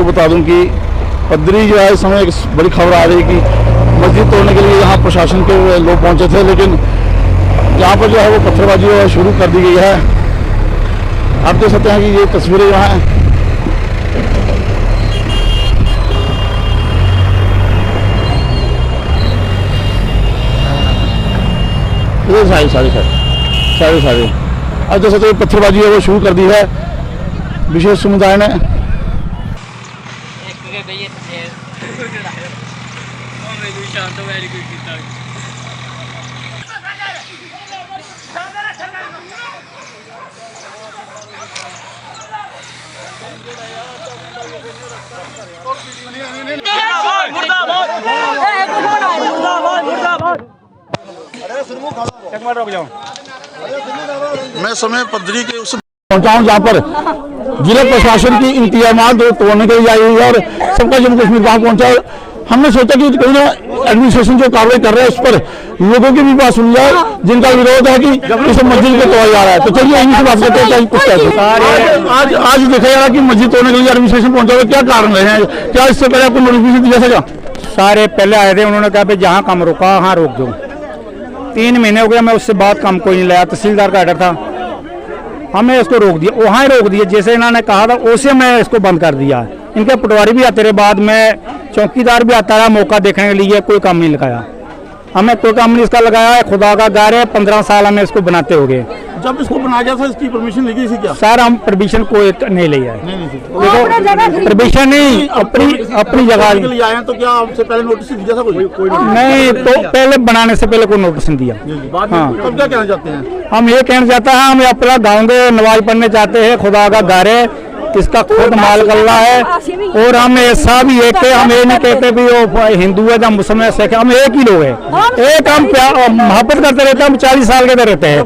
बता दूं कि पदरी जो है इस समय एक बड़ी खबर आ रही है कि मस्जिद तोड़ने के लिए यहाँ प्रशासन के लोग पहुंचे थे, लेकिन यहाँ पर जो है वो पत्थरबाजी शुरू कर दी गई है। आप देख सकते हैं कि ये तस्वीरें जो हैं सारी अब देख सकते हैं पत्थरबाजी है वो शुरू कर दी है विशेष समुदाय ने। मैं समय पदरी के उस पहुंचा हूं जहां पर जिला प्रशासन की इंतजामात तोड़ने के लिए आई हुई है और सबका जम्मू कश्मीर वहां पहुंचा। हमने सोचा कि कहीं ना एडमिनिस्ट्रेशन जो कार्रवाई कर रहा है उस पर लोगों की भी बात सुन जाए जिनका विरोध है कि इस मस्जिद को तोड़ा जा रहा है। तो चलिए यहीं से बात करते हैं कुछ कैसे आज देखा जा रहा है कि मस्जिद तोड़ने के लिए एडमिनिस्ट्रेशन पहुंचा हुआ, क्या कारण रहे हैं? क्या इससे पहले आपको नोटिफिकेशन दिया था? सारे पहले आए थे, उन्होंने कहा भाई जहाँ काम रोका वहाँ रोक दो। 3 महीने हो गया, मैं उससे बात काम कोई नहीं लाया। तहसीलदार का ऑर्डर था, हमने इसको रोक दिया, वहाँ ही रोक दिया। जैसे इन्होंने कहा था उसे मैं इसको बंद कर दिया। इनके पटवारी भी आते रहे, बाद में चौकीदार भी आता रहा मौका देखने के लिए, कोई काम नहीं लगाया। हमें कोई काम नहीं इसका लगाया है। खुदा का घर है, 15 साल हमें इसको बनाते हो गए। जब इसको बनाया गया था इसकी परमिशन ली गई थी क्या? सर हम परमिशन कोई नहीं लिया है। देखो परमिशन नहीं, अपनी जगह आए हैं। तो क्या आपसे पहले नोटिस दिया था कोई? नहीं, तो पहले बनाने से पहले कोई नोटिस नहीं दिया। हाँ, तो क्या कहना चाहते हैं? हम ये कहना चाहते हैं, हम अपना गाँव के नमाज पढ़ने चाहते हैं। खुदा का घर है, इसका खुद मालिक अल्लाह है। और हम ऐसा भी एक हम ये नहीं कहते भी वो हिंदू है या मुस्लिम है, सिख है, हम एक ही लोग हैं। एक हम मोहब्बत करते रहते हैं। हम 40 साल के इधर रहते हैं।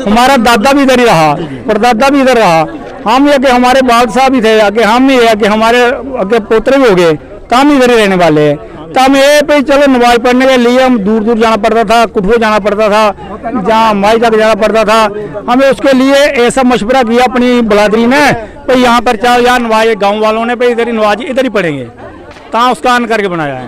हमारा दादा भी इधर ही रहा, परदादा भी इधर रहा। हम ये कि हमारे बाल साहब भी थे, आगे हम ये है कि हमारे आगे पोतरे भी हो गए, तो हम इधर ही रहने वाले हैं। तो हम ये पे चलो नमाज पढ़ने के लिए हम दूर दूर जाना पड़ता था, कुठुआ जाना पड़ता था, जहाँ माई तक जाना पड़ता था। हमें उसके लिए ऐसा मशवरा किया अपनी बलादरी ने, भाई यहाँ पर चार यहाँ नवाज गांव वालों ने भाई इधर ही नवाज इधर ही पढ़ेंगे, कहाँ उसका अन करके बनाया है।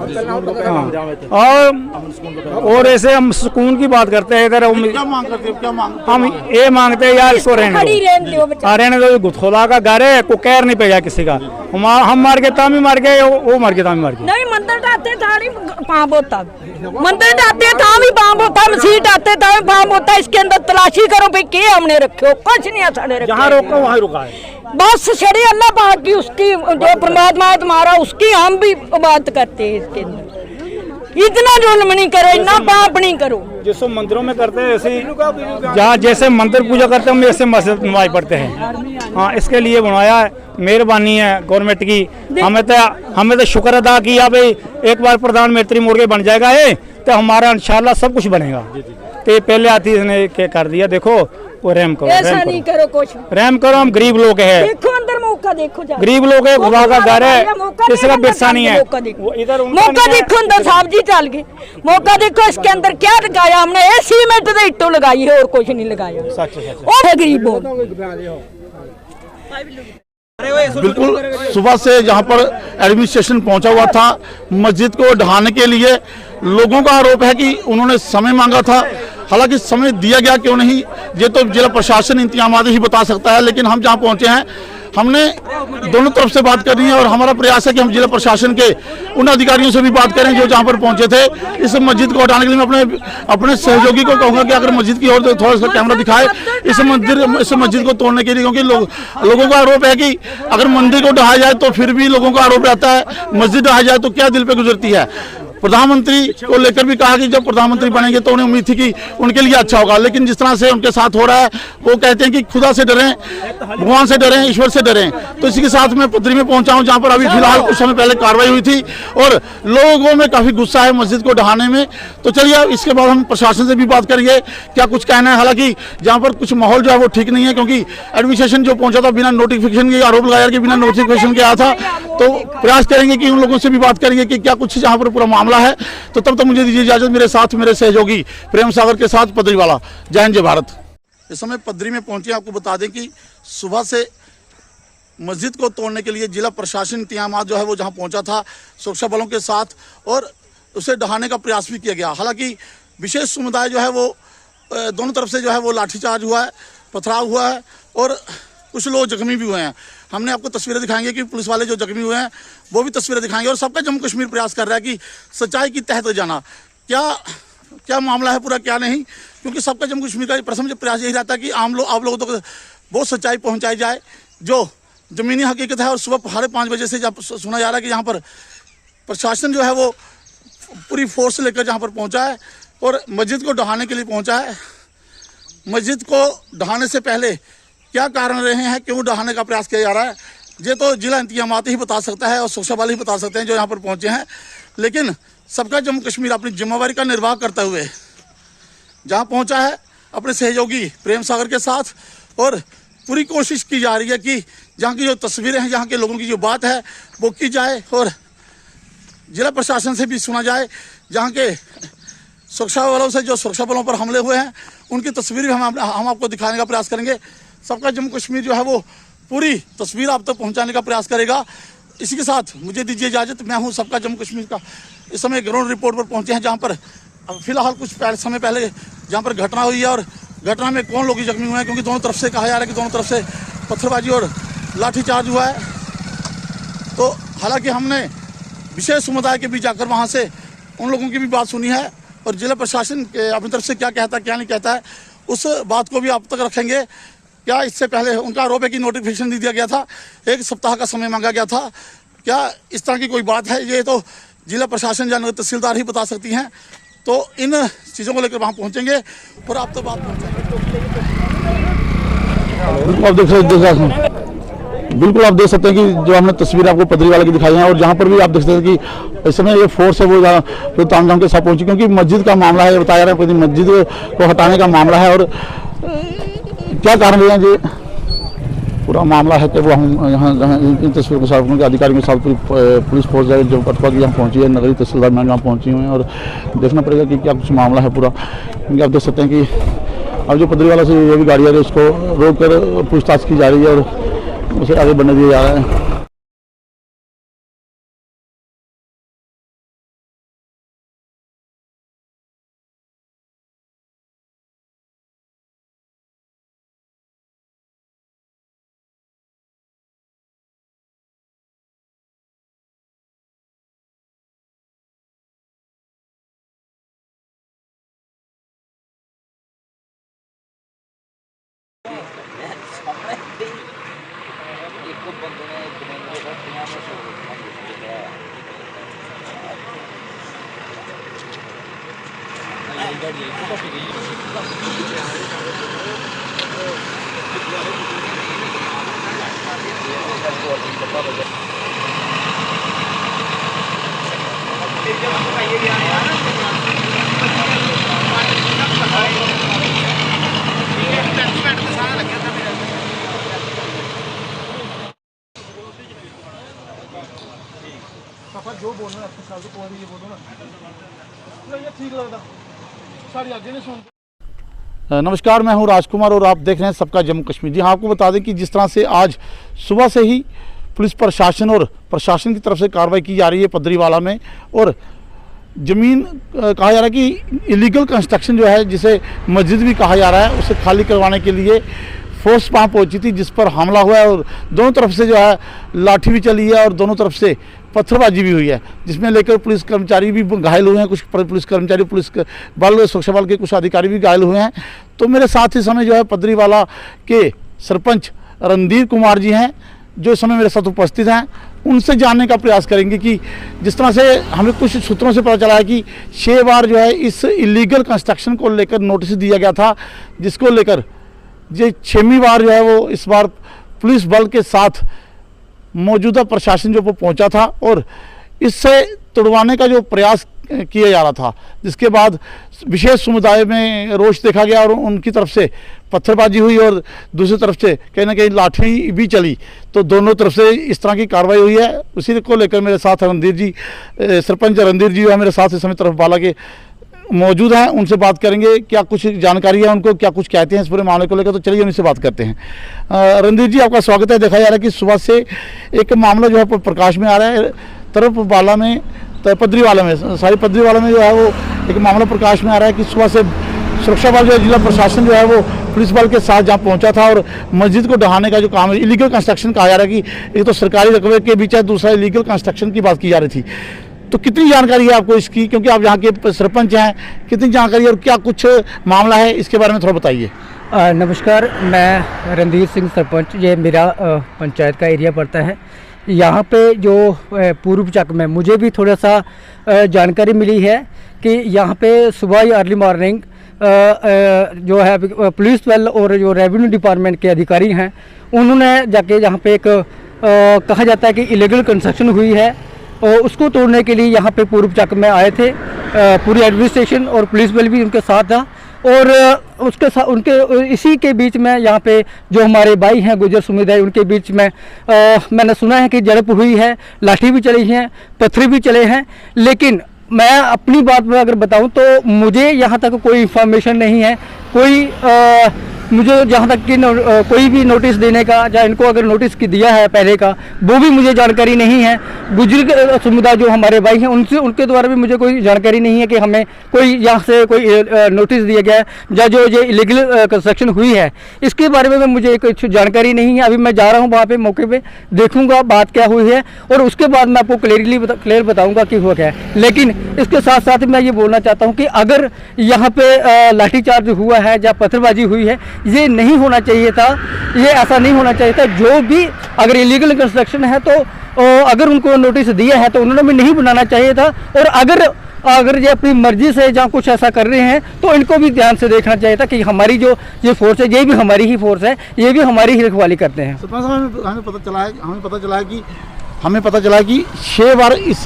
और ऐसे हम सुकून की बात करते हैं इधर। क्या मांग करते हैं? क्या मांग? हम ये मांगते हैं यार इसको रहने दो। खुदा का घर है, को कहर नहीं पेगा किसी का। हम मार के तामी मार के, वो मार के तामी मार के। नहीं मंदिर डालते था पाप होता, मंदिर डालते था भी पाप होता, मसीह डालते था भी पाप होता। इसके अंदर तलाशी करो भाई के हमने रखे, कुछ नहीं साढ़े रखे। जहाँ रोका वहाँ रुका है। बस शरी अल्लाह पाक की, उसकी जो परमात्मा है तुम्हारा, उसकी हम भी बात करते हैं। इसके अंदर इतना जुल्म नहीं करो, इतना पाप नहीं करो। जैसे मंदिरों में करते हैं ऐसे, जहाँ जैसे मंदिर पूजा करते हैं हम ऐसे मस्जिद नमाज पढ़ते हैं। हाँ, इसके लिए बनाया है, मेहरबानी है गवर्नमेंट की। हमें तो शुक्र अदा किया भाई, एक बार प्रधानमंत्री मोड़ के बन जाएगा ये, तो हमारा इंशाल्लाह सब कुछ बनेगा। तो पहले आती इसने क्या कर दिया, देखो वो रहम करो, ऐसा नहीं करो, कुछ रहम करो। हम गरीब लोग हैं, देखो अंदर मौका देखो, गरीब लोग है, खुदा का घर है, किसी का बिरसा नहीं है। इधर मौका देखो, अंदर साहब जी चल गए, मौका देखो। इसके अंदर क्या लगाया हमने? सीमेंट तो इट्टो लगाई है और कुछ नहीं लगाया। और गरीब बिल्कुल सुबह से जहां पर एडमिनिस्ट्रेशन पहुंचा हुआ था मस्जिद को ढहाने के लिए, लोगों का आरोप है कि उन्होंने समय मांगा था। हालांकि समय दिया गया क्यों नहीं ये तो जिला प्रशासन इंतजामात ही बता सकता है। लेकिन हम जहां पहुंचे हैं, हमने दोनों तरफ से बात करनी है और हमारा प्रयास है कि हम जिला प्रशासन के उन अधिकारियों से भी बात करें जो जहां पर पहुंचे थे। इस मस्जिद को हटाने के लिए मैं अपने सहयोगी को कहूंगा कि अगर मस्जिद की ओर थोड़ा सा कैमरा दिखाए इस मस्जिद को तोड़ने के लिए, क्योंकि लोगों का आरोप है कि अगर मंदिर को ढहाया जाए तो फिर भी लोगों का आरोप रहता है, मस्जिद ढहाया जाए तो क्या दिल पे गुजरती है। प्रधानमंत्री को लेकर भी कहा कि जब प्रधानमंत्री बनेंगे तो उन्हें उम्मीद थी कि उनके लिए अच्छा होगा, लेकिन जिस तरह से उनके साथ हो रहा है वो कहते हैं कि खुदा से डरें, भगवान से डरें, ईश्वर से डरें। तो इसी के साथ मैं पदरी में पहुंचा हूं जहां पर अभी फिलहाल कुछ समय पहले कार्रवाई हुई थी और लोगों में काफी गुस्सा है मस्जिद को ढहाने में। तो चलिए इसके बाद हम प्रशासन से भी बात करेंगे क्या कुछ कहना है। हालांकि जहाँ पर कुछ माहौल जो है वो ठीक नहीं है, क्योंकि एडमिनिस्ट्रेशन जो पहुंचा था बिना नोटिफिकेशन के, आरोप लगाया कि बिना नोटिफिकेशन के आया था। तो प्रयास करेंगे कि उन लोगों से भी बात करेंगे कि क्या कुछ जहाँ पर पूरा मामला है। तो तब तक मुझे दीजिए इजाजत, मेरे साथ मेरे सहयोगी प्रेम सागर के साथ पदरी वाला। जय हिंद जय भारत। इस समय पदरी में पहुंचे, आपको बता दें कि सुबह से मस्जिद को तोड़ने के लिए जिला प्रशासन इंतजाम जो है वो जहाँ पहुँचा था सुरक्षा बलों के साथ, और उसे ढहाने का प्रयास भी किया गया। हालांकि विशेष समुदाय जो है वो दोनों तरफ से जो है वो लाठीचार्ज हुआ है, पथराव हुआ है और कुछ लोग जख्मी भी हुए हैं। हमने आपको तस्वीरें दिखाएंगे कि पुलिस वाले जो जख्मी हुए हैं वो भी तस्वीरें दिखाएंगे, और सबका जम्मू कश्मीर प्रयास कर रहा है कि सच्चाई की तह तक जाना, क्या मामला है पूरा क्या नहीं, क्योंकि सबका जम्मू कश्मीर का प्रथम प्रयास यही रहता है कि आप लोगों तक बहुत सच्चाई पहुँचाई जाए जो ज़मीनी हकीकत है। और सुबह 5:30 बजे से जब सुना जा रहा है कि यहाँ पर प्रशासन जो है वो पूरी फोर्स लेकर जहाँ पर पहुँचा है और मस्जिद को ढहाने के लिए पहुँचा है। मस्जिद को ढहाने से पहले क्या कारण रहे हैं, क्यों ढहाने का प्रयास किया जा रहा है, ये तो जिला इंतजामात ही बता सकता है और सुरक्षा बल ही बता सकते हैं जो यहाँ पर पहुँचे हैं। लेकिन सबका जम्मू कश्मीर अपनी जिम्मेवारी का निर्वाह करते हुए जहाँ पहुँचा है अपने सहयोगी प्रेम सागर के साथ, और पूरी कोशिश की जा रही है कि जहाँ की जो तस्वीरें हैं, जहाँ के लोगों की जो बात है वो की जाए, और जिला प्रशासन से भी सुना जाए। जहाँ के सुरक्षा बलों से जो सुरक्षा बलों पर हमले हुए हैं उनकी तस्वीर भी हम आपको दिखाने का प्रयास करेंगे। सबका जम्मू कश्मीर जो है वो पूरी तस्वीर आप तक पहुंचाने का प्रयास करेगा। इसी के साथ मुझे दीजिए इजाज़त। मैं हूं सबका जम्मू कश्मीर का। इस समय ग्राउंड रिपोर्ट पर पहुंचे हैं जहां पर फिलहाल कुछ समय पहले जहां पर घटना हुई है, और घटना में कौन लोग जख्मी हुए हैं, क्योंकि दोनों तरफ से कहा जा रहा है कि दोनों तरफ से पत्थरबाजी और लाठीचार्ज हुआ है। तो हालांकि हमने विशेष समुदाय के बीच जाकर वहाँ से उन लोगों की भी बात सुनी है, और जिला प्रशासन के अपनी तरफ से क्या कहता है क्या नहीं कहता है उस बात को भी आप तक रखेंगे। क्या इससे पहले उनका आरोप है कि नोटिफिकेशन दे दिया गया था, 1 सप्ताह का समय मांगा गया था, क्या इस तरह की कोई बात है? ये तो जिला प्रशासन या तहसीलदार ही बता सकती हैं। तो इन चीज़ों को लेकर वहाँ पहुँचेंगे और आप तक बात पहुँचाएंगे। बिल्कुल आप देख सकते हैं कि जो हमने तस्वीर आपको पदरी वाले की दिखाई है, और जहाँ पर भी आप देख सकते हैं कि इस समय ये फोर्स है वो तामझाम के साथ पहुंची, क्योंकि मस्जिद का मामला है। बताया जा रहा है मस्जिद को हटाने का मामला है, और क्या कारण रहे हैं ये पूरा मामला है कि वो हम यहाँ इन तस्वीरों के साथ उनके अधिकारियों के साथ पुलिस फोर्स है जो कटवा की यहाँ पहुँची है, नगरीय तहसीलदार मैम यहाँ पहुँची हुई हैं, और देखना पड़ेगा कि क्या कुछ मामला है पूरा। क्योंकि आप देख सकते हैं कि अब जो पदरी वाला से ये भी गाड़ी आ रही है उसको रोक कर पूछताछ की जा रही है और उसे आगे बढ़ने दिया जा रहा है। जो बोलना है आपके साथ को ये बोलो ना, ये ठीक लगता सारी आगे नहीं सुनते। नमस्कार, मैं हूं राजकुमार और आप देख रहे हैं सबका जम्मू कश्मीर। जी हाँ, आपको बता दें कि जिस तरह से आज सुबह से ही पुलिस प्रशासन और प्रशासन की तरफ से कार्रवाई की जा रही है पदरीवाला में, और ज़मीन कहा जा रहा है कि इलीगल कंस्ट्रक्शन जो है जिसे मस्जिद भी कहा जा रहा है उसे खाली करवाने के लिए फोर्स वहाँ पहुँची थी, जिस पर हमला हुआ है और दोनों तरफ से जो है लाठी भी चली है और दोनों तरफ से पत्थरबाजी भी हुई है, जिसमें लेकर पुलिस कर्मचारी भी घायल हुए हैं, कुछ पुलिस कर्मचारी पुलिस बल सुरक्षा बल के कुछ अधिकारी भी घायल हुए हैं। तो मेरे साथ इस समय जो है पदरीवाला के सरपंच रणधीर कुमार जी हैं जो इस समय मेरे साथ उपस्थित हैं। उनसे जानने का प्रयास करेंगे कि जिस तरह से हमें कुछ सूत्रों से पता चला है कि 6 बार जो है इस इलीगल कंस्ट्रक्शन को लेकर नोटिस दिया गया था, जिसको लेकर ये 6वीं बार जो है वो इस बार पुलिस बल के साथ मौजूदा प्रशासन जो वो पहुंचा था और इससे तुड़वाने का जो प्रयास किया जा रहा था, जिसके बाद विशेष समुदाय में रोष देखा गया और उनकी तरफ से पत्थरबाजी हुई और दूसरी तरफ से कहीं ना कहीं लाठी भी चली। तो दोनों तरफ से इस तरह की कार्रवाई हुई है। उसी को लेकर मेरे साथ रणधीर जी, सरपंच रणधीर जी मेरे साथ इस समय तरफ बाला के, मौजूद हैं, उनसे बात करेंगे, क्या कुछ जानकारी है उनको, क्या कुछ कहते हैं इस पूरे मामले को लेकर। तो चलिए उनसे बात करते हैं। रणधीर जी, आपका स्वागत है। देखा जा रहा है कि सुबह से एक मामला जो है प्रकाश में आ रहा है, तरफ वाला में पदरीवाला में सारी पदरीवाला में जो है वो एक मामला प्रकाश में आ रहा है कि सुबह से सुरक्षा बल जो है, जिला प्रशासन जो है वो पुलिस बल के साथ जहाँ पहुंचा था और मस्जिद को ढहाने का जो काम है, इलीगल कंस्ट्रक्शन कहा जा रहा है कि एक तो सरकारी रकबे के बीच है, दूसरा इलीगल कंस्ट्रक्शन की बात की जा रही थी। तो कितनी जानकारी है आपको इसकी, क्योंकि आप यहाँ के सरपंच हैं, कितनी जानकारी और क्या कुछ मामला है इसके बारे में थोड़ा बताइए। नमस्कार, मैं रणधीर सिंह सरपंच, ये मेरा पंचायत का एरिया पड़ता है। यहाँ पे जो पूर्व चक में मुझे भी थोड़ा सा जानकारी मिली है कि यहाँ पे सुबह ही अर्ली मॉर्निंग जो है पुलिस बल और जो रेवेन्यू डिपार्टमेंट के अधिकारी हैं, उन्होंने जाके यहाँ पे एक कहा जाता है कि इलीगल कंस्ट्रक्शन हुई है और उसको तोड़ने के लिए यहाँ पे पूर्व चक में आए थे। पूरी एडमिनिस्ट्रेशन और पुलिस बल भी उनके साथ था और उसके साथ उनके इसी के बीच में यहाँ पे जो हमारे भाई हैं गुजर समुदाय, उनके बीच में मैंने सुना है कि झड़प हुई है, लाठी भी चली है, पत्थर भी चले हैं। लेकिन मैं अपनी बात में अगर बताऊं तो मुझे यहाँ तक कोई इंफॉर्मेशन नहीं है, कोई मुझे जहाँ तक कि कोई भी नोटिस देने का, या इनको अगर नोटिस की दिया है पहले का, वो भी मुझे जानकारी नहीं है। गुजर समुदाय जो हमारे भाई हैं उनके द्वारा भी मुझे कोई जानकारी नहीं है कि हमें कोई यहाँ से कोई नोटिस दिया गया है या जो ये इलीगल कंस्ट्रक्शन हुई है, इसके बारे में मुझे कुछ जानकारी नहीं है। अभी मैं जा रहा हूँ वहाँ पे मौके पे, देखूँगा बात क्या हुई है और उसके बाद मैं आपको क्लियर बताऊँगा कि हुआ क्या है। लेकिन इसके साथ साथ मैं ये बोलना चाहता हूँ कि अगर यहाँ पे लाठीचार्ज हुआ है या पत्थरबाजी हुई है, ये नहीं होना चाहिए था, ये ऐसा नहीं होना चाहिए था। जो भी अगर इलीगल कंस्ट्रक्शन है तो अगर उनको नोटिस दिया है तो उन्होंने भी नहीं बनाना चाहिए था। और अगर ये अपनी मर्जी से जहाँ कुछ ऐसा कर रहे हैं तो इनको भी ध्यान से देखना चाहिए था कि हमारी जो ये फोर्स है, ये भी हमारी ही फोर्स है, ये भी हमारी ही रखवाली करते हैं। सरपंच साहब, हमें पता चला है कि 6 बार इस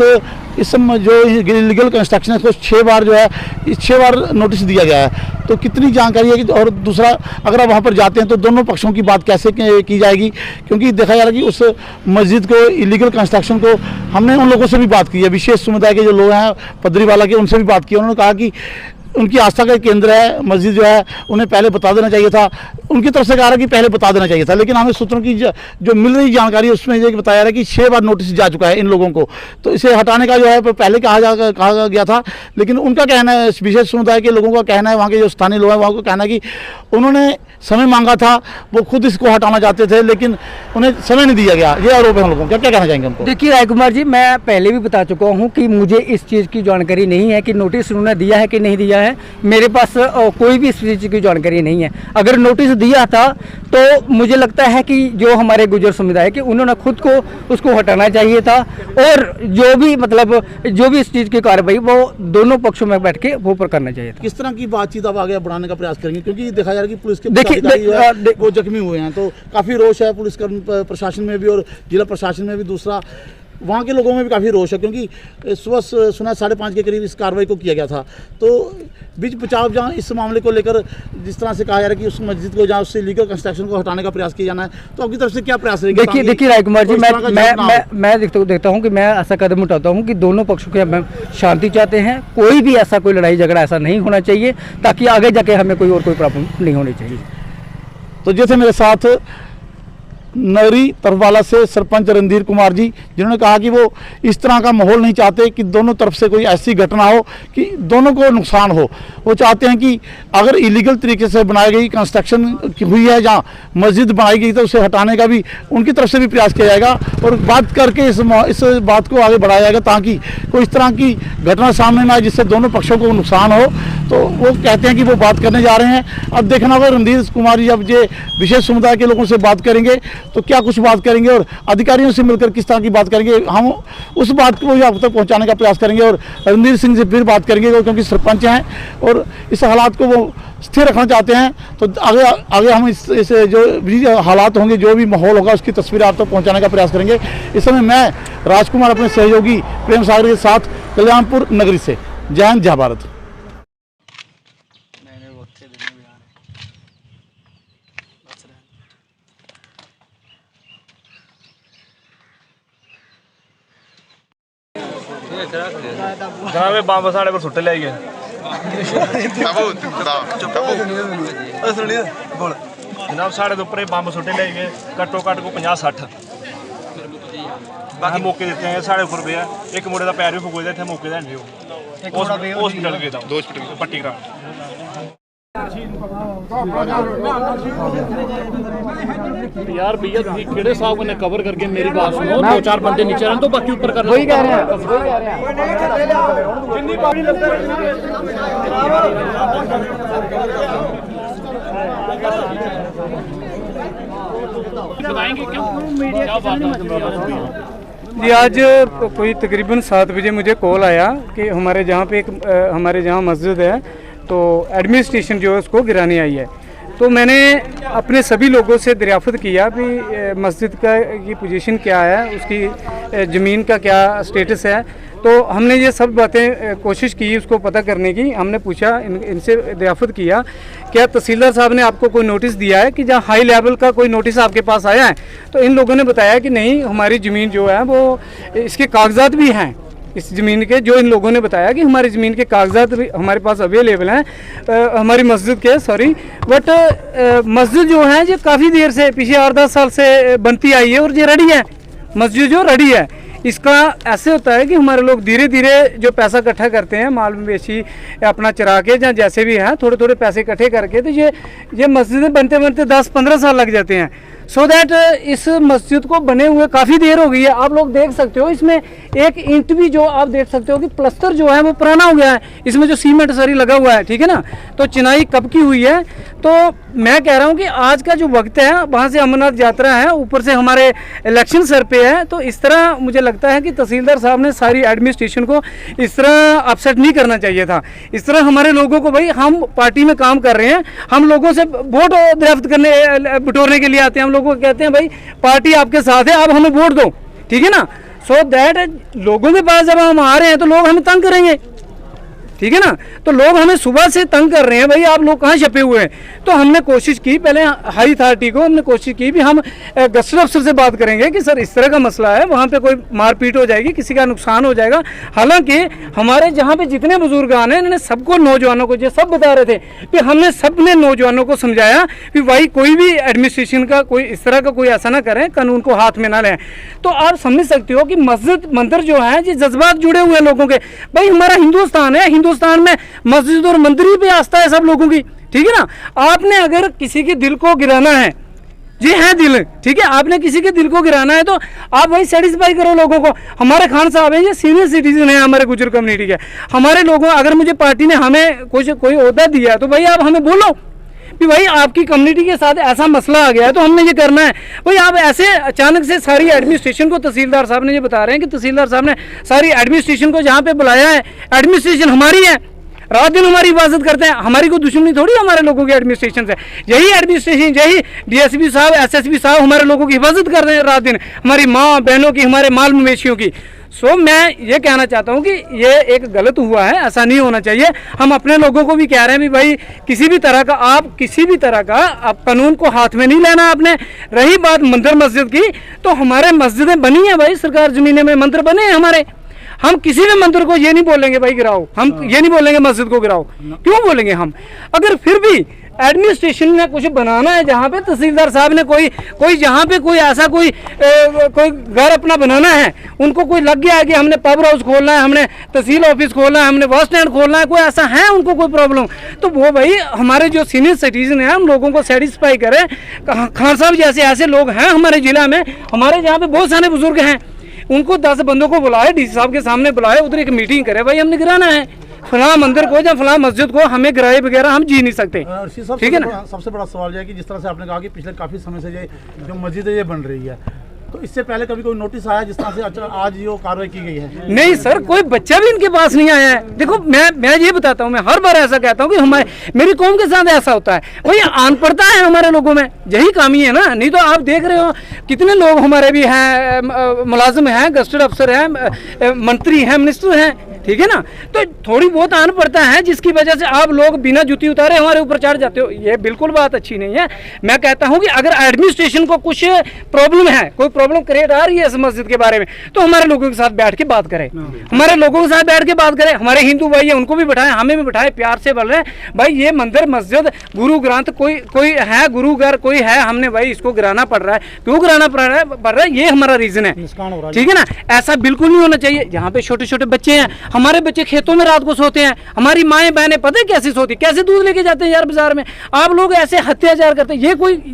जो इलीगल कंस्ट्रक्शन है उसको 6 बार जो है 6 बार नोटिस दिया गया है। तो कितनी जानकारी है कि, और दूसरा अगर आप वहाँ पर जाते हैं तो दोनों पक्षों की बात कैसे की जाएगी, क्योंकि देखा जा रहा है कि उस मस्जिद को इलीगल कंस्ट्रक्शन को हमने उन लोगों से भी बात की है, विशेष समुदाय के जो लोग हैं पदरीवाला के, उनसे भी बात की। उन्होंने कहा कि उनकी आस्था का केंद्र है मस्जिद जो है, उन्हें पहले बता देना चाहिए था। उनकी तरफ से कहा रहा कि पहले बता देना चाहिए था, लेकिन हमें सूत्रों की जो मिल रही जानकारी है उसमें ये बताया रहा है कि 6 बार नोटिस जा चुका है इन लोगों को। तो इसे हटाने का जो है पहले कहा गया था, लेकिन उनका कहना है, विशेष समुदाय के लोगों का कहना है, वहाँ के जो स्थानीय लोग हैं वहाँ को कहना है कि उन्होंने समय मांगा था, वो खुद इसको हटाना चाहते थे लेकिन उन्हें समय नहीं दिया गया। ये आरोप है हम लोगों का, क्या कहना चाहेंगे उनको? देखिए राय कुमार जी, मैं पहले भी बता चुका हूँ कि मुझे इस चीज़ की जानकारी नहीं है कि नोटिस उन्होंने दिया है कि नहीं दिया है। मेरे पास कोई भी इस चीज़ की जानकारी नहीं है। अगर नोटिस दिया था तो मुझे लगता है कि जो हमारे गुजर समुदाय के, उन्होंने खुद को उसको हटाना चाहिए था और जो भी इस चीज़ की कार्रवाई वो दोनों पक्षों में बैठ के वो पर करना चाहिए था। किस तरह की बातचीत आप आगे बढ़ाने का प्रयास करेंगे, क्योंकि देखा जा रहा है कि पुलिस के वो जख्मी हुए हैं, तो काफ़ी रोष है पुलिस प्रशासन में भी और जिला प्रशासन में भी। दूसरा वहाँ के लोगों में भी काफ़ी रोष है, क्योंकि सुबह सुना 5:30 के करीब इस कार्रवाई को किया गया था। तो बीच बचाव जहाँ इस मामले को लेकर जिस तरह से कहा जा रहा है कि उस मस्जिद को जहाँ उससे लीगल कंस्ट्रक्शन को हटाने का प्रयास किया जाना है, तो आपकी तरफ से क्या प्रयास रहेगा? देखिए राय कुमार जी, मैं देखता हूँ कि मैं ऐसा कदम उठाता हूँ कि दोनों पक्षों के हम शांति चाहते हैं। कोई भी ऐसा कोई लड़ाई झगड़ा ऐसा नहीं होना चाहिए, ताकि आगे जाके हमें कोई प्रॉब्लम नहीं होनी चाहिए। तो जैसे मेरे साथ नगरी तरफवाला से सरपंच रणधीर कुमार जी, जिन्होंने कहा कि वो इस तरह का माहौल नहीं चाहते कि दोनों तरफ से कोई ऐसी घटना हो कि दोनों को नुकसान हो। वो चाहते हैं कि अगर इलीगल तरीके से बनाई गई कंस्ट्रक्शन हुई है, जहाँ मस्जिद बनाई गई, तो उसे हटाने का भी उनकी तरफ से भी प्रयास किया जाएगा और बात करके इस बात को आगे बढ़ाया जाएगा, ताकि कोई इस तरह की घटना सामने न आए जिससे दोनों पक्षों को नुकसान हो। तो वो कहते हैं कि वो बात करने जा रहे हैं। अब देखना होगा रणधीर कुमार जी अब ये विशेष समुदाय के लोगों से बात करेंगे तो क्या कुछ बात करेंगे और अधिकारियों से मिलकर किस तरह की बात करेंगे, हम उस बात को आप तक पहुंचाने का प्रयास करेंगे। और रणधीर सिंह से फिर बात करेंगे, क्योंकि सरपंच हैं और इस हालात को वो स्थिर रखना चाहते हैं। तो आगे हम इस जो भी हालात होंगे, जो भी माहौल होगा, उसकी तस्वीर आप तक पहुँचाने का प्रयास करेंगे। इस समय मैं राजकुमार अपने सहयोगी प्रेम सागर के साथ कल्याणपुर नगरी से। जय हिंद, जय भारत। जनाब बांब साढ़े पर सुट्टे ले गए जनाब साढ़े उपर बंब सुटे ले गए घट्टो घट्ट को 50-60 बाकी मौके दिते हैं साढ़े उपर पे एक मुंडे का पैर भी फुकोई दा इत्थे मौके दा नहीं हॉस्पिटल गए दा 2 हॉस्पिटल पट्टी करा यार भैया तुम किहड़े साहब ने कवर करके मेरी बात सुनो 2-4 बंदे नीचे रहन तो बाकी ऊपर कर वही कह रहे हैं जी आज कोई तकरीबन 7 बजे मुझे कॉल आया कि हमारे जहाँ मस्जिद है तो एडमिनिस्ट्रेशन जो है उसको गिराने आई है। तो मैंने अपने सभी लोगों से दरियाफ्त किया कि मस्जिद की पोजीशन क्या है, उसकी ज़मीन का क्या स्टेटस है। तो हमने ये सब बातें कोशिश की उसको पता करने की। हमने पूछा इनसे दरियाफ्त किया क्या तहसीलदार साहब ने आपको कोई नोटिस दिया है कि जहाँ हाई लेवल का कोई नोटिस आपके पास आया है। तो इन लोगों ने बताया कि नहीं, हमारी ज़मीन जो है वो इसके कागजात भी हैं, इस ज़मीन के जो इन लोगों ने बताया कि हमारी ज़मीन के कागजात भी हमारे पास अवेलेबल हैं हमारी मस्जिद के बट मस्जिद जो है ये काफ़ी देर से पिछले 8-10 साल से बनती आई है और ये रेडी है, मस्जिद जो रेडी है। इसका ऐसे होता है कि हमारे लोग धीरे धीरे जो पैसा इकट्ठा करते हैं, माल मवेशी अपना चरा के या जैसे भी हैं थोड़े थोड़े पैसे इकट्ठे करके, तो ये मस्जिदें बनते बनते 10-15 साल लग जाते हैं। सो दैट इस मस्जिद को बने हुए काफ़ी देर हो गई है। आप लोग देख सकते हो इसमें एक ईंट भी जो आप देख सकते हो कि प्लस्तर जो है वो पुराना हो गया है, इसमें जो सीमेंट सरी लगा हुआ है, ठीक है ना। तो चिनाई कब की हुई है। तो मैं कह रहा हूँ कि आज का जो वक्त है, वहाँ से अमरनाथ यात्रा है, ऊपर से हमारे इलेक्शन सर पे है। तो इस तरह मुझे लगता है कि तहसीलदार साहब ने सारी एडमिनिस्ट्रेशन को इस तरह अपसेट नहीं करना चाहिए था। इस तरह हमारे लोगों को, भाई हम पार्टी में काम कर रहे हैं, हम लोगों से वोट दरियाफ्त करने बटोरने के लिए आते हैं, हम लोगों को कहते हैं भाई पार्टी आपके साथ है, आप हमें वोट दो, ठीक है ना। सो दैट लोगों के पास जब हम आ रहे हैं तो लोग हमें तंग करेंगे, ठीक है ना। तो लोग हमें सुबह से तंग कर रहे हैं, भाई आप लोग कहाँ छपे हुए हैं। तो हमने कोशिश की, पहले हाई अथॉरिटी को हमने कोशिश की भी हम गस्टर अफसर से बात करेंगे कि सर इस तरह का मसला है, वहाँ पे कोई मारपीट हो जाएगी, किसी का नुकसान हो जाएगा। हालांकि हमारे जहाँ पे जितने बुजुर्गान हैं इन्होंने सबको, नौजवानों को ये सब बता रहे थे कि हमने सबने नौजवानों को समझाया कि भाई कोई भी एडमिनिस्ट्रेशन का कोई इस तरह का कोई ऐसा ना करें, कानून को हाथ में ना लें। तो आप समझ सकते हो कि मस्जिद मंदिर जो है ये जज्बात जुड़े हुए हैं लोगों के। भाई हमारा हिंदुस्तान है, हिंदुस्तान में मस्जिद और मंदिर ही पे आस्था है सब लोगों की, ठीक है ना। आपने अगर किसी के दिल को गिराना है, ये है दिल, ठीक है, आपने किसी के दिल को गिराना है तो आप वही सेटिस्फाई करो लोगों को। हमारे खान साहब हैं, ये सीनियर सिटीजन है हमारे गुजर कम्युनिटी के। हमारे लोगों, अगर मुझे पार्टी ने हमें कोई ओहदा दिया है तो भाई आप हमें बोलो कि भाई आपकी कम्युनिटी के साथ ऐसा मसला आ गया है तो हमने ये करना है। भाई आप ऐसे अचानक से सारी एडमिनिस्ट्रेशन को, तहसीलदार साहब ने ये बता रहे हैं कि तहसीलदार साहब ने सारी एडमिनिस्ट्रेशन को जहाँ पे बुलाया है, एडमिनिस्ट्रेशन हमारी है, रात दिन हमारी हिफाजत करते हैं, हमारी कोई दुश्मनी थोड़ी हमारे लोगों की एडमिनिस्ट्रेशन से। यही एडमिनिस्ट्रेशन, यही डीएसपी साहब, एसएसपी साहब हमारे लोगों की हिफाजत कर रहे हैं रात दिन, हमारी माँ बहनों की, हमारे माल मवेशियों की। सो मैं ये कहना चाहता हूँ कि ये एक गलत हुआ है, ऐसा नहीं होना चाहिए। हम अपने लोगों को भी कह रहे हैं भी भाई किसी भी तरह का आप कानून को हाथ में नहीं लेना आपने। रही बात मंदिर मस्जिद की, तो हमारे मस्जिदें बनी हैं भाई, सरकार ज़मीनें में मंदिर बने हैं हमारे। हम किसी भी मंदिर को ये नहीं बोलेंगे भाई गिराओ, हम ये नहीं बोलेंगे मस्जिद को गिराओ, क्यों बोलेंगे हम। अगर फिर भी एडमिनिस्ट्रेशन ने कुछ बनाना है, जहाँ पे तहसीलदार साहब ने कोई जहाँ पे कोई ऐसा कोई घर अपना बनाना है, उनको कोई लग गया है कि हमने पब हाउस खोलना है, हमने तहसील ऑफिस खोलना है, हमने बस स्टैंड खोलना है, कोई ऐसा है उनको कोई प्रॉब्लम, तो वो भाई हमारे जो सीनियर सिटीजन हैं हम लोगों को सेटिस्फाई करें। खान साहब जैसे ऐसे लोग हैं हमारे ज़िला में, हमारे यहाँ पे बहुत सारे बुजुर्ग हैं, उनको 10 बंदों को बुलाए, डीसी साहब के सामने बुलाए, उधर एक मीटिंग करे, भाई हमने गिराना है फलां मंदिर को या फलां मस्जिद को, हमें गिराए बगैर हम जी नहीं सकते, ठीक है ना। सबसे बड़ा सवाल यह है कि जिस तरह से आपने कहा कि पिछले काफ़ी समय से ये जो मस्जिद है ये बन रही है, तो इससे पहले कभी कोई नोटिस आया जिस तरह से आज ये कार्रवाई की गई है? नहीं सर, कोई बच्चा भी इनके पास नहीं आया है। देखो मैं ये बताता हूँ, मैं हर बार ऐसा कहता हूँ कि मेरी कौम के साथ ऐसा होता है, वही अनपढ़ता है हमारे लोगों में, यही कमी है ना। नहीं तो आप देख रहे हो कितने लोग हमारे भी हैं, मुलाजिम हैं, गस्टेड अफसर हैं, मंत्री हैं, मिनिस्टर हैं, ठीक है ना। तो थोड़ी बहुत आन पड़ता है जिसकी वजह से आप लोग बिना जूती उतारे हमारे ऊपर चढ़ जाते हो, ये बिल्कुल बात अच्छी नहीं है। मैं कहता हूं कि अगर एडमिनिस्ट्रेशन को कुछ प्रॉब्लम है, कोई प्रॉब्लम क्रिएट आ रही है इस मस्जिद के बारे में, तो हमारे लोगों के साथ बैठ के बात करें, हमारे लोगों के साथ बैठ के बात करें। हमारे हिंदू भाई है उनको भी बैठाएं, हमें भी बैठाएं, प्यार से बोल रहे हैं भाई ये मंदिर मस्जिद गुरु ग्रंथ कोई है, गुरु घर कोई है, हमने भाई इसको गिराना पड़ रहा है, क्यों गिराना पड़ रहा है, ये हमारा रीजन है, ठीक है ना। ऐसा बिल्कुल नहीं होना चाहिए। यहाँ पे छोटे छोटे बच्चे हैं, हमारे बच्चे खेतों में रात को सोते हैं, हमारी माएँ बहनें पता है कैसे सोती, कैसे दूध लेके जाते हैं यार बाजार में। आप लोग ऐसे अत्याचार करते हैं,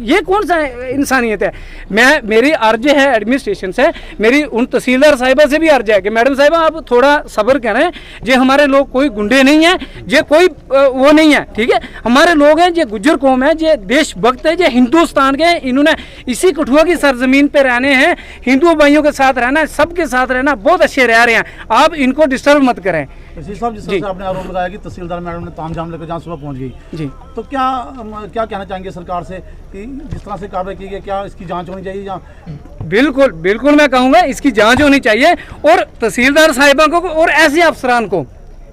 ये कौन सा इंसानियत है। मेरी अर्ज है एडमिनिस्ट्रेशन से, मेरी उन तहसीलदार साहिबा से भी अर्ज है कि मैडम साहिबा आप थोड़ा सब्र करें, जे हमारे लोग कोई गुंडे नहीं है, जे कोई वो नहीं है, ठीक है। हमारे लोग हैं जे गुज्जर कौम है, जे देशभक्त है, जे हिंदुस्तान के, इन्होंने इसी कठुआ की सरजमीन पे रहने हैं, हिंदू भाइयों के साथ रहना है, सबके साथ रहना, बहुत अच्छे रह रहे हैं, आप इनको डिस्टर्ब मत करें। तहसील साहब, जिस तरह से आपने आरोप लगाया कि तहसीलदार मैडम ने तामझाम लेकर जहाँ सुबह पहुँच गई, जी, तो क्या कहना चाहेंगे सरकार से कि जिस तरह से कार्रवाई की गई, क्या इसकी जांच होनी चाहिए? या बिल्कुल बिल्कुल मैं कहूँगा इसकी जांच होनी चाहिए, और तहसीलदार साहिबा को और ऐसे अफसरान को,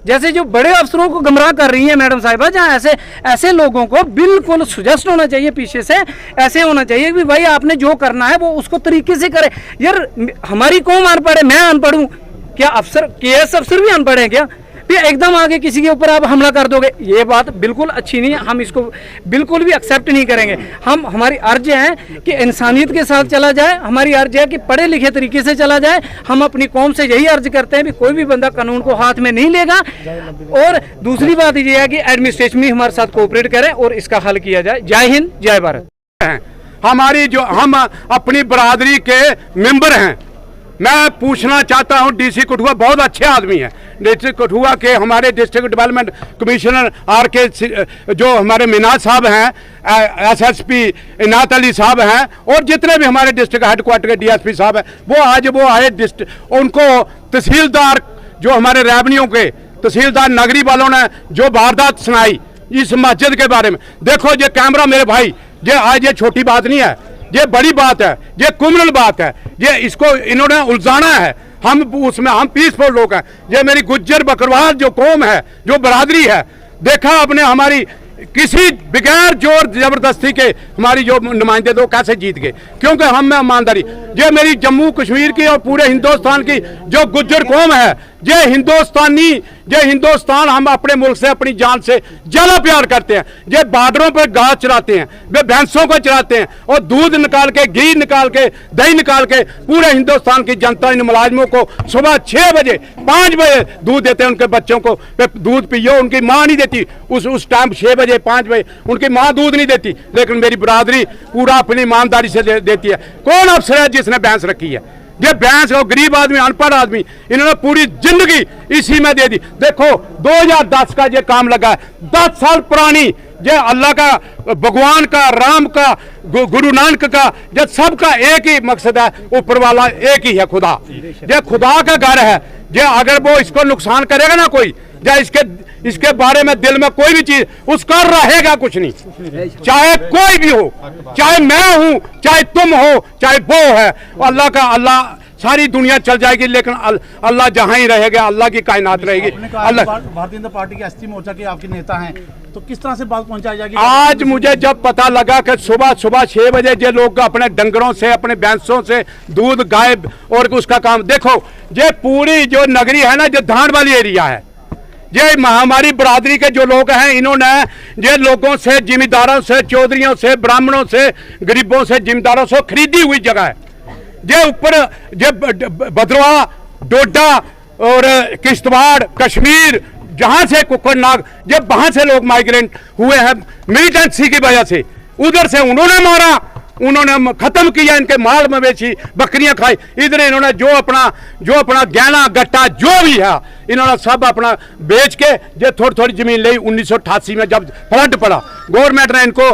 जैसे जो बड़े अफसरों को गुमराह कर रही हैं मैडम साहिबा, जहाँ ऐसे लोगों को बिल्कुल सुजेस्ट होना चाहिए, पीछे से ऐसे होना चाहिए कि भाई आपने जो करना है वो उसको तरीके से करे। यार हमारी कौम अनपढ़ है, मैं अनपढ़ हूँ, क्या अफसर केएस अफसर भी अनपढ़ हैं क्या? फिर एकदम आगे किसी के ऊपर आप हमला कर दोगे, ये बात बिल्कुल अच्छी नहीं है, हम इसको बिल्कुल भी एक्सेप्ट नहीं करेंगे। हमारी अर्ज है कि इंसानियत के साथ चला जाए, हमारी अर्ज है कि पढ़े लिखे तरीके से चला जाए। हम अपनी कौम से यही अर्ज करते हैं कि कोई भी बंदा कानून को हाथ में नहीं लेगा। और दूसरी बात ये है कि एडमिनिस्ट्रेशन भी हमारे साथ कोऑपरेट करे और इसका हल किया जाए। जय हिंद, जय भारत। हमारी जो हम अपनी बरादरी के मेंबर हैं, मैं पूछना चाहता हूं, डीसी कठुआ बहुत अच्छे आदमी हैं, डिस्ट्रिक्ट कठुआ के हमारे डिस्ट्रिक्ट डेवलपमेंट कमिश्नर RK जो हमारे मिनाज साहब हैं, SSP इनात अली साहब हैं, और जितने भी हमारे डिस्ट्रिक्ट हेडक्वार्टर के DSP साहब हैं, वो आए उनको तहसीलदार जो हमारे रेवन्यू के तहसीलदार नगरी वालों ने जो वारदात सुनाई इस मस्जिद के बारे में, देखो ये कैमरा मेरे भाई, ये आज ये छोटी बात नहीं है, ये बड़ी बात है, ये क्रिमिनल बात है, ये इसको इन्होंने उलझाना है। हम पीसफुल लोग हैं, ये मेरी गुज्जर बकरवाल जो कौम है, जो बरादरी है, देखा आपने हमारी किसी बगैर जोर जबरदस्ती के हमारी जो नुमाइंदे दो कैसे जीत गए, क्योंकि हम में ईमानदारी, ये मेरी जम्मू कश्मीर की और पूरे हिंदुस्तान की जो गुज्जर कौम है, ये हिंदुस्तान हम अपने मुल्क से अपनी जान से ज्यादा प्यार करते हैं। ये बॉर्डरों पर घास चराते हैं, वे भैंसों को चराते हैं, और दूध निकाल के, घी निकाल के, दही निकाल के पूरे हिंदुस्तान की जनता इन मुलाजमों को सुबह 6 बजे 5 बजे दूध देते हैं। उनके बच्चों को दूध पियो, उनकी माँ नहीं देती उस टाइम 6 बजे 5 बजे उनकी माँ दूध नहीं देती, लेकिन मेरी बरादरी पूरा अपनी ईमानदारी से देती है। कौन अफसर है जिसने भैंस रखी है? ये भैंस और गरीब आदमी, अनपढ़ आदमी, इन्होंने पूरी जिंदगी इसी में दे दी। देखो 2010 का ये काम लगा है, 10 साल पुरानी, ये अल्लाह का, भगवान का, राम का, गुरु नानक का, ये सबका एक ही मकसद है, ऊपर वाला एक ही है, खुदा। ये खुदा का घर है, ये अगर वो इसको नुकसान करेगा ना कोई, या इसके बारे में दिल में कोई भी चीज उसका रहेगा कुछ नहीं, चाहे कोई भी हो, चाहे मैं हूं, चाहे तुम हो, चाहे वो है, अल्लाह सारी दुनिया चल जाएगी, लेकिन अल्लाह जहां ही रहेगा, अल्लाह की कायनात रहेगी। अल्लाह भारतीय जनता पार्टी के ST मोर्चा के आपके नेता हैं, तो किस तरह से बात पहुंचाई जाएगी? आज मुझे जब पता लगा कि सुबह 6 बजे ये लोग अपने डंगरों से, अपने भैंसों से दूध गाय और उसका काम, देखो ये पूरी जो नगरी है ना, जो धान वाली एरिया है, ये हमारी बरादरी के जो लोग हैं, इन्होंने ये लोगों से, जिम्मेदारों से, चौधरियों से, ब्राह्मणों से, गरीबों से, जिम्मेदारों से खरीदी हुई जगह है। ये ऊपर ये भद्रवाह, डोडा और किश्तवाड़, कश्मीर, जहां से कुकरनाग, ये वहां से लोग माइग्रेंट हुए हैं मिलिटेंसी की वजह से, उधर से उन्होंने मारा, उन्होंने खत्म किया, इनके माल मवेशी, बकरियां खाई, इधर इन्होंने जो अपना गहना गट्टा जो भी है, इन्होंने सब अपना बेच के ये थोड़ी जमीन ली। 1988 में जब फ्लड पड़ा, गवर्नमेंट ने इनको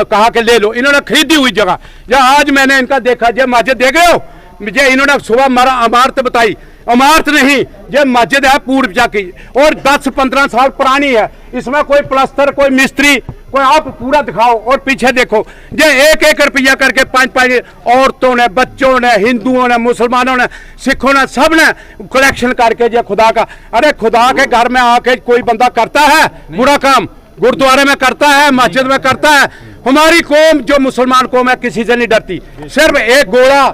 कहा कि ले लो, इन्होंने खरीदी हुई जगह। या आज मैंने इनका देखा, ये मस्जिद देख रहे हो, ये इन्होंने सुबह मारा इमारत बताई, इमारत नहीं, ये मस्जिद है पूर्व की, और 10-15 साल पुरानी है, इसमें कोई प्लास्टर, कोई मिस्त्री, कोई आप पूरा दिखाओ और पीछे देखो, ये 1-1 रुपया करके 5-5 औरतों ने, बच्चों ने, हिंदुओं ने, मुसलमानों ने, सिखों ने, सब ने कलेक्शन करके ये खुदा का, अरे खुदा के घर में आके कोई बंदा करता है बुरा काम, गुरुद्वारे में करता है, मस्जिद में करता है। हमारी कौम जो मुसलमान कौम है किसी से नहीं डरती, सिर्फ एक घोड़ा,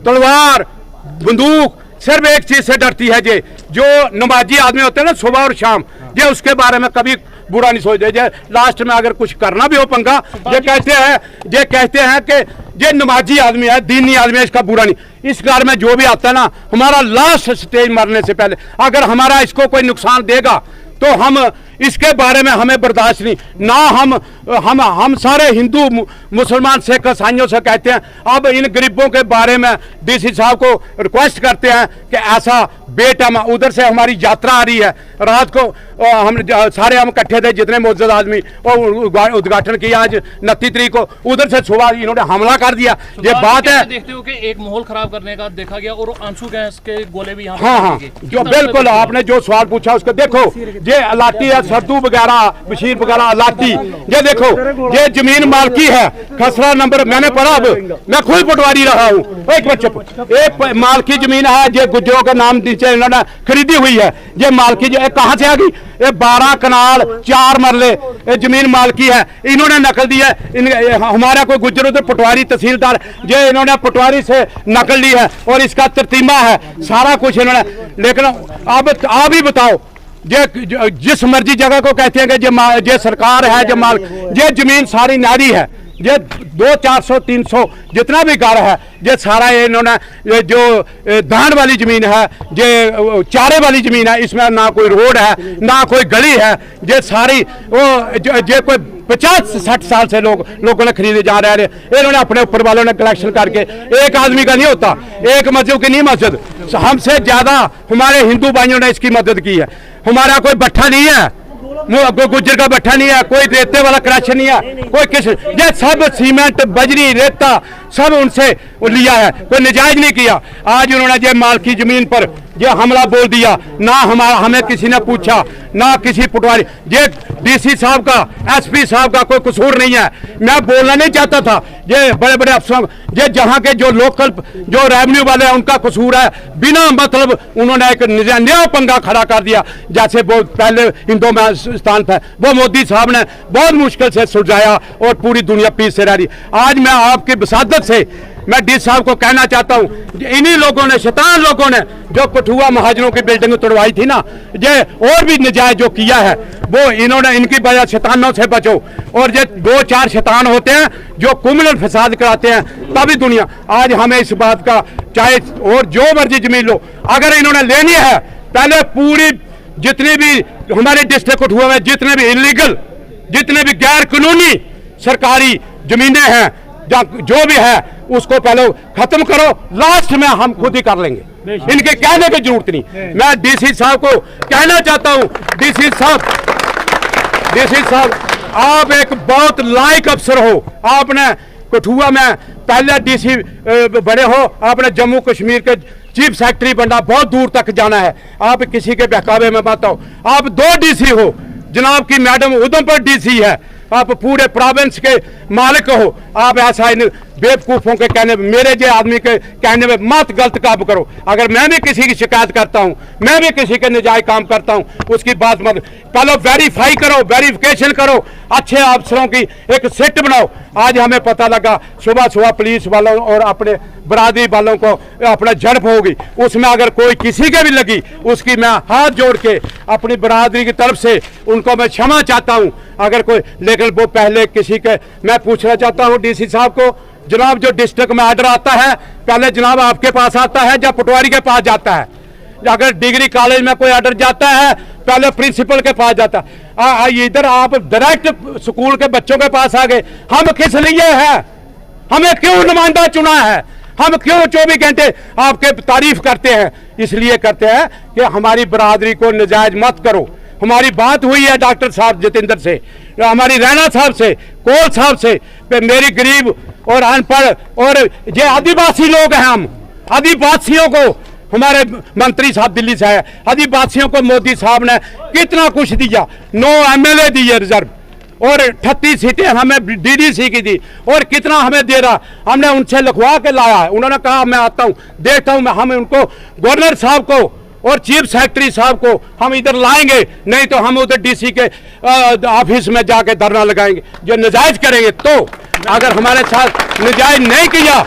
तलवार, बंदूक, सिर्फ एक चीज से डरती है। ये जो नमाजी आदमी होते हैं ना सुबह और शाम, ये उसके बारे में कभी बुरा नहीं सोचते। ये लास्ट में अगर कुछ करना भी हो पंगा, ये कहते हैं कि ये नमाजी आदमी है, दीनी आदमी है, इसका बुरा नहीं। इस घर में जो भी आता है ना, हमारा लास्ट स्टेज मरने से पहले अगर हमारा इसको कोई नुकसान देगा तो हम इसके बारे में हमें बर्दाश्त नहीं ना। हम सारे हिंदू, मुसलमान, सिख, ईसाइयों से कहते हैं, अब इन गरीबों के बारे में डीसी साहब को रिक्वेस्ट करते हैं कि ऐसा बेटम, उधर से हमारी यात्रा आ रही है, रात को हम इकट्ठे थे जितने मौजूद आदमी, और उद्घाटन किया आज 29 तारीख को, उधर से सुबह इन्होंने हमला कर दिया। ये बात है, देखते हो कि एक माहौल खराब करने का देखा गया और आंसू गैस के गोले भी यहाँ। हाँ, जो बिल्कुल आपने जो सवाल पूछा उसको देखो, ये अलाटी है, सरदू वगैरह, बशीर वगैरह, अलाटी, ये देखो, ये जमीन मालकी है, खसरा नंबर मैंने पढ़ा, अब मैं खुद पटवारी रहा हूँ। एक बच्चे एक मालकी जमीन है, ये गुज्जरों के नाम नीचे इन्होंने खरीदी हुई है। ये मालकी कहाँ से आ गई? ये 12 कनाल 4 मरले जमीन मालकी है, इन्होंने नकल दी है। हमारा कोई गुज्जर उधर पटवारी तहसीलदार, ये इन्होंने पटवारी से नकल ली है और इसका तरतीमा है, सारा कुछ इन्होंने। लेकिन अब आप ही बताओ, ये जिस मर्जी जगह को कहते हैं कि ये सरकार है, जो माल, ये जमीन सारी नारी है, ये 200-400-300 जितना भी घर है, ये सारा इन्होंने, ये जो धान वाली जमीन है, ये चारे वाली जमीन है, इसमें ना कोई रोड है ना कोई गली है, ये सारी ये कोई 50-60 साल से लोगों ने खरीदे जा रहे हैं। इन्होंने अपने ऊपर वालों ने कलेक्शन करके, एक आदमी का नहीं होता, एक मस्जिद की नहीं मस्जिद, हमसे ज्यादा हमारे हिंदू भाइयों ने इसकी मदद की है। हमारा कोई भट्ठा नहीं है, कोई गुज्जर का भट्ठा नहीं है, कोई रेते वाला कलेक्शन नहीं है, कोई किस, ये सब सीमेंट, बजरी, रेता सब उनसे लिया है, कोई निजायज नहीं किया। आज उन्होंने ये मालकी जमीन पर ये हमला बोल दिया, ना हमें किसी ने पूछा, ना किसी पटवारी। ये डीसी साहब का, एसपी साहब का कोई कसूर नहीं है। मैं बोलना नहीं चाहता था, ये बड़े बड़े अफसरों, ये जहाँ के जो लोकल जो रेवेन्यू वाले हैं उनका कसूर है। बिना मतलब उन्होंने एक नया पंगा खड़ा कर दिया, जैसे वो पहले हिंदुस्तान था, वो मोदी साहब ने बहुत मुश्किल से सुलझाया और पूरी दुनिया पीस से रह रही। आज मैं आपकी वसादत से मैं डी साहब को कहना चाहता हूं, इन्हीं लोगों ने, शैतान लोगों ने जो कठुआ महाजनों की बिल्डिंग तोड़वाई थी ना, ये और भी नजायज जो किया है, वो इन्होंने, इनकी वजह शैतानों से बचो। और ये 2-4 शैतान होते हैं जो कुमलन फसाद कराते हैं, तभी दुनिया। आज हमें इस बात का, चाहे और जो मर्जी जमीन लो, अगर इन्होंने लेनी है, पहले पूरी जितनी भी हमारे डिस्ट्रिक्ट कठुआ में जितने भी इलीगल, जितने भी गैर कानूनी सरकारी जमीनें हैं, जो भी है, उसको पहले खत्म करो, लास्ट में हम खुद ही कर लेंगे, इनके कहने की जरूरत नहीं। मैं डीसी साहब को कहना चाहता हूं, डीसी साहब आप एक बहुत लायक अफसर हो, आपने कठुआ में पहले डीसी बड़े हो, आपने जम्मू कश्मीर के चीफ सेक्रेटरी बनना, बहुत दूर तक जाना है, आप किसी के बहकावे में मत आओ। आप 2 डीसी हो, जनाब की मैडम उधमपुर डीसी है, आप पूरे प्रोविंस के मालिक हो, आप ऐसा इन बेवकूफ़ों के कहने, मेरे जो आदमी के कहने में मत गलत काम करो। अगर मैं भी किसी की शिकायत करता हूं, मैं भी किसी के नजायज काम करता हूं, उसकी बात मत, पहले वेरीफाई करो, वेरिफिकेशन करो, अच्छे अफसरों की एक सेट बनाओ। आज हमें पता लगा सुबह पुलिस वालों और अपने बरादरी वालों को अपना झड़प होगी, उसमें अगर कोई किसी के भी लगी, उसकी मैं हाथ जोड़ के अपनी बरादरी की तरफ से उनको मैं क्षमा चाहता हूं। अगर कोई, लेकिन वो पहले किसी के, मैं पूछना चाहता हूं डीसी साहब को, जनाब जो डिस्ट्रिक्ट में ऑर्डर आता है, पहले जनाब आपके पास आता है या पटवारी के पास जाता है? अगर डिग्री कॉलेज में कोई ऑर्डर जाता है, पहले प्रिंसिपल के पास जाता है। इधर आप डायरेक्ट स्कूल के बच्चों के पास आ गए। हम किस लिए हैं? हमें क्यों नुमाइंदा चुना है? हम क्यों 24 घंटे आपके तारीफ करते हैं? इसलिए करते हैं कि हमारी बरादरी को नजायज मत करो। हमारी बात हुई है डॉक्टर साहब जितेंद्र से, हमारी रैना साहब से, कोल साहब से, मेरी गरीब और अनपढ़ और ये आदिवासी लोग हैं, हम आदिवासियों को, हमारे मंत्री साहब दिल्ली से आए, आदिवासियों को मोदी साहब ने कितना कुछ दिया, 9 MLA दिए रिजर्व, और 38 सीटें हमें डीडीसी की दी और कितना हमें दे रहा, हमने उनसे लिखवा के लाया है। उन्होंने कहा मैं आता हूँ देखता हूँ, हम उनको गवर्नर साहब को और चीफ सेक्रेटरी साहब को हम इधर लाएंगे, नहीं तो हम उधर डीसी के ऑफिस में जाके धरना लगाएंगे। जो नजायज करेंगे तो अगर हमारे साथ नजायज नहीं किया,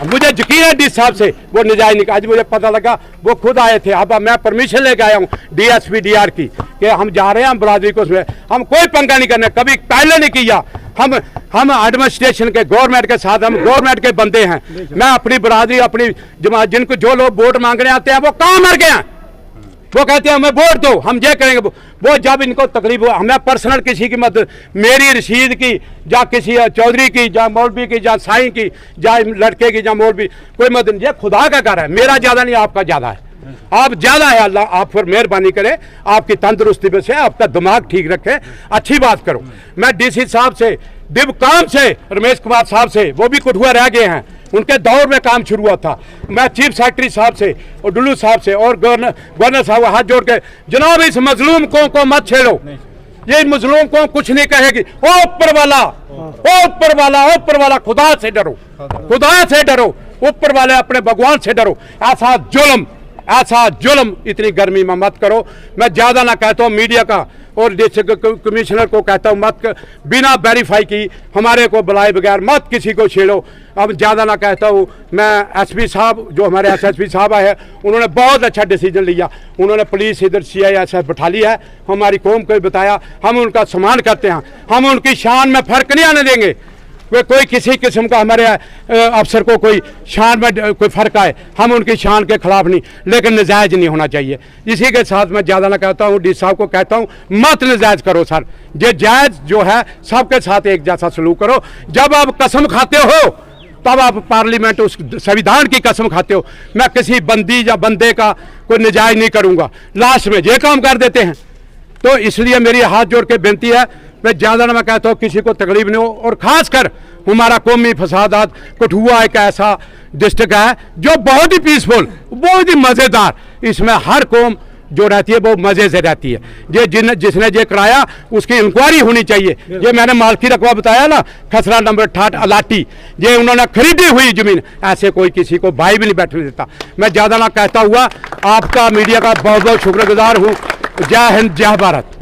मुझे यकीन है डी साहब से वो नजायज नहीं। आज मुझे पता लगा वो खुद आए थे, अब मैं परमिशन लेके आया हूँ डीएसपी डीआर की कि हम जा रहे हैं, हम बरादरी को उसमें हम कोई पंगा नहीं करना, कभी पहले नहीं किया। हम एडमिनिस्ट्रेशन के गवर्नमेंट के साथ, हम गवर्नमेंट के बंदे हैं। मैं अपनी बरादरी अपनी जमात, जिनको जो लोग वोट मांगने आते हैं वो कहाँ मर गए हैं, वो कहते हैं हमें वोट दो, हम ये करेंगे। वो जब इनको तकलीफ, हमें पर्सनल किसी की मदद, मेरी रशीद की या किसी चौधरी की या मौलवी की या साईं की या लड़के की या मौलवी, कोई मदद, ये खुदा का घर है, मेरा ज़्यादा नहीं आपका ज़्यादा है। आप ज़्यादा है, अल्लाह आप पर मेहरबानी करे, आपकी तंदुरुस्ती पे से आपका दिमाग ठीक रखे, अच्छी बात करो। मैं डीसी साहब से, डिब काम से, रमेश कुमार साहब से, वो भी कठुआ रह गए हैं, उनके दौर में काम शुरू हुआ था। मैं चीफ सेक्रेटरी साहब से और डुल्लू साहब से और गवर्नर साहब हाथ जोड़ के, जनाब इस मजलूम को मत छेड़ो, ये मजलूम को कुछ नहीं कहेगी। ओ ऊपर वाला, ओ ऊपर वाला, ओ ऊपर वाला, खुदा से डरो, खुदा से डरो, ऊपर वाले अपने भगवान से डरो। ऐसा जुल्म इतनी गर्मी में मत करो। मैं ज़्यादा ना कहता हूँ, मीडिया का और डिस्ट्रिक्ट कमिश्नर को कहता हूँ मत बिना वेरीफाई की हमारे को बुलाए बगैर मत किसी को छेड़ो। अब ज़्यादा ना कहता हूँ, मैं एसपी साहब जो हमारे एसएसपी साहब आए हैं, उन्होंने बहुत अच्छा डिसीजन लिया। उन्होंने पुलिस इधर CISF बैठा लिया है, हमारी कौम को बताया, हम उनका सम्मान करते हैं, हम उनकी शान में फ़र्क नहीं आने देंगे। कोई किसी किस्म का हमारे अफसर को कोई शान में कोई फ़र्क आए, हम उनकी शान के खिलाफ नहीं, लेकिन नजायज़ नहीं होना चाहिए। इसी के साथ मैं ज़्यादा ना कहता हूँ, डी साहब को कहता हूँ मत नजायज़ करो सर, ये जायज़ जो है सबके साथ एक जैसा सलूक करो। जब आप कसम खाते हो तब आप पार्लियामेंट उस संविधान की कसम खाते हो। मैं किसी बंदी या बंदे का कोई नजायज़ नहीं करूँगा, लास्ट में ये काम कर देते हैं। तो इसलिए मेरी हाथ जोड़ के बेनती है, मैं ज़्यादा ना मैं कहता हूँ किसी को तकलीफ नहीं हो। और ख़ासकर हमारा कौमी फसादात, कठुआ एक ऐसा डिस्ट्रिक्ट है जो बहुत ही पीसफुल, बहुत ही मज़ेदार, इसमें हर कौम जो रहती है वो मज़े से रहती है। ये जिसने ये कराया उसकी इंक्वायरी होनी चाहिए। ये मैंने मालकी रकबा बताया ना, खसरा नंबर 68 अलाटी, ये उन्होंने खरीदी हुई ज़मीन, ऐसे कोई किसी को भाई भी नहीं बैठने देता। मैं ज़्यादा ना कहता हुआ आपका मीडिया का बहुत बहुत शुक्रगुजार हूँ। जय हिंद, जय भारत।